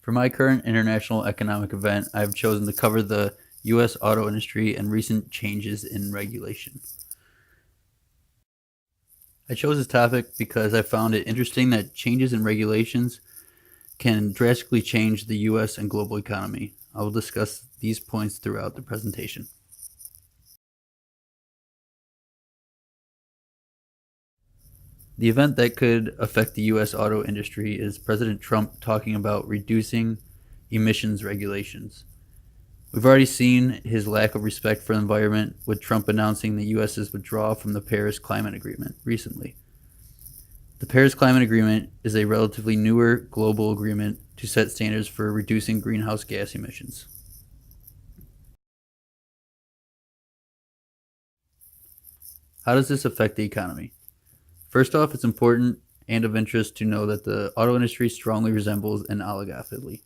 For my current international economic event, I have chosen to cover the U.S. auto industry and recent changes in regulation. I chose this topic because I found it interesting that changes in regulations can drastically change the U.S. and global economy. I will discuss these points throughout the presentation. The event that could affect the U.S. auto industry is President Trump talking about reducing emissions regulations. We've already seen his lack of respect for the environment, with Trump announcing the U.S.'s withdrawal from the Paris Climate Agreement recently. The Paris Climate Agreement is a relatively newer global agreement to set standards for reducing greenhouse gas emissions. How does this affect the economy? First off, it's important and of interest to know that the auto industry strongly resembles an oligopoly.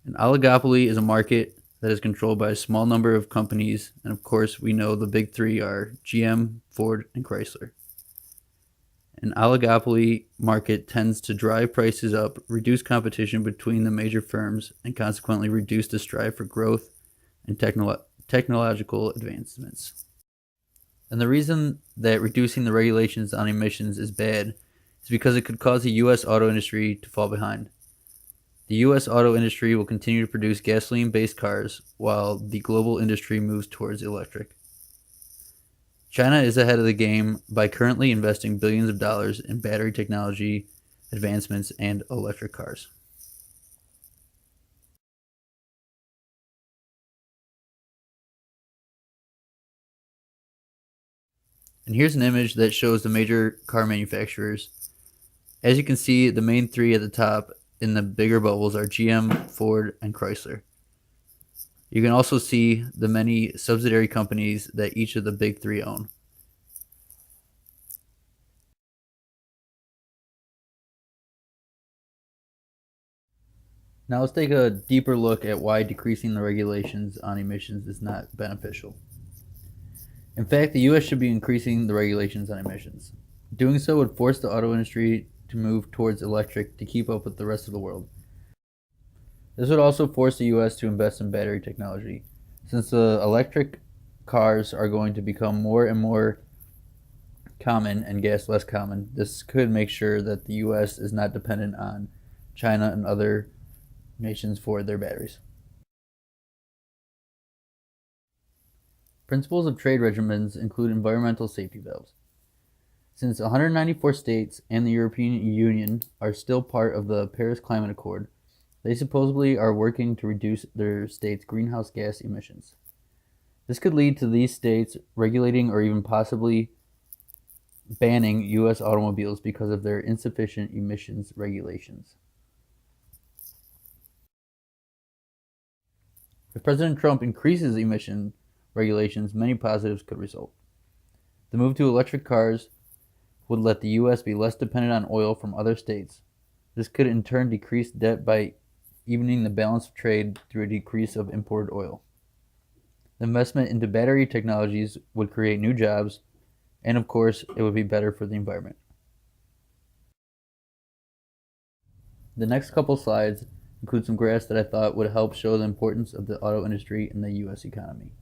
An oligopoly is a market that is controlled by a small number of companies, and of course, we know the big three are GM, Ford, and Chrysler. An oligopoly market tends to drive prices up, reduce competition between the major firms, and consequently reduce the strive for growth and technological advancements. And the reason that reducing the regulations on emissions is bad is because it could cause the U.S. auto industry to fall behind. The U.S. auto industry will continue to produce gasoline-based cars while the global industry moves towards electric. China is ahead of the game by currently investing billions of dollars in battery technology advancements and electric cars. And here's an image that shows the major car manufacturers. As you can see, the main three at the top in the bigger bubbles are GM, Ford, and Chrysler. You can also see the many subsidiary companies that each of the big three own. Now let's take a deeper look at why decreasing the regulations on emissions is not beneficial. In fact, the U.S. should be increasing the regulations on emissions. Doing so would force the auto industry to move towards electric to keep up with the rest of the world. This would also force the U.S. to invest in battery technology. Since the electric cars are going to become more and more common and gas less common, this could make sure that the U.S. is not dependent on China and other nations for their batteries. Principles of trade regimens include environmental safety valves. Since 194 states and the European Union are still part of the Paris Climate Accord, they supposedly are working to reduce their states' greenhouse gas emissions. This could lead to these states regulating or even possibly banning U.S. automobiles because of their insufficient emissions regulations. If President Trump increases emission regulations, many positives could result. The move to electric cars would let the U.S. be less dependent on oil from other states. This could in turn decrease debt by evening the balance of trade through a decrease of imported oil. The investment into battery technologies would create new jobs, and of course, it would be better for the environment. The next couple slides include some graphs that I thought would help show the importance of the auto industry in the U.S. economy.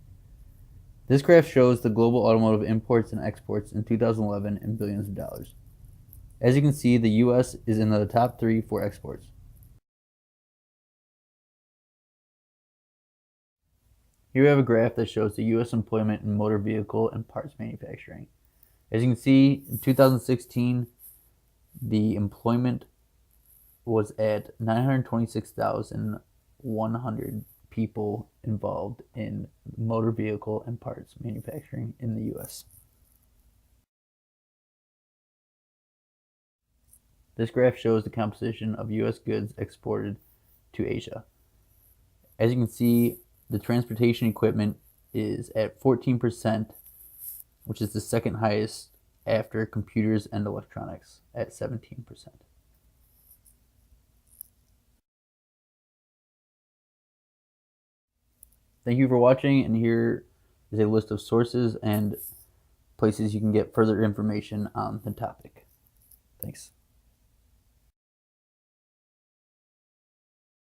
This graph shows the global automotive imports and exports in 2011 in billions of dollars. As you can see, the U.S. is in the top 3 for exports. Here we have a graph that shows the U.S. employment in motor vehicle and parts manufacturing. As you can see, in 2016, the employment was at 926,100 people involved in motor vehicle and parts manufacturing in the U.S. This graph shows the composition of U.S. goods exported to Asia. As you can see, the transportation equipment is at 14%, which is the second highest after computers and electronics at 17%. Thank you for watching, and here is a list of sources and places you can get further information on the topic. Thanks.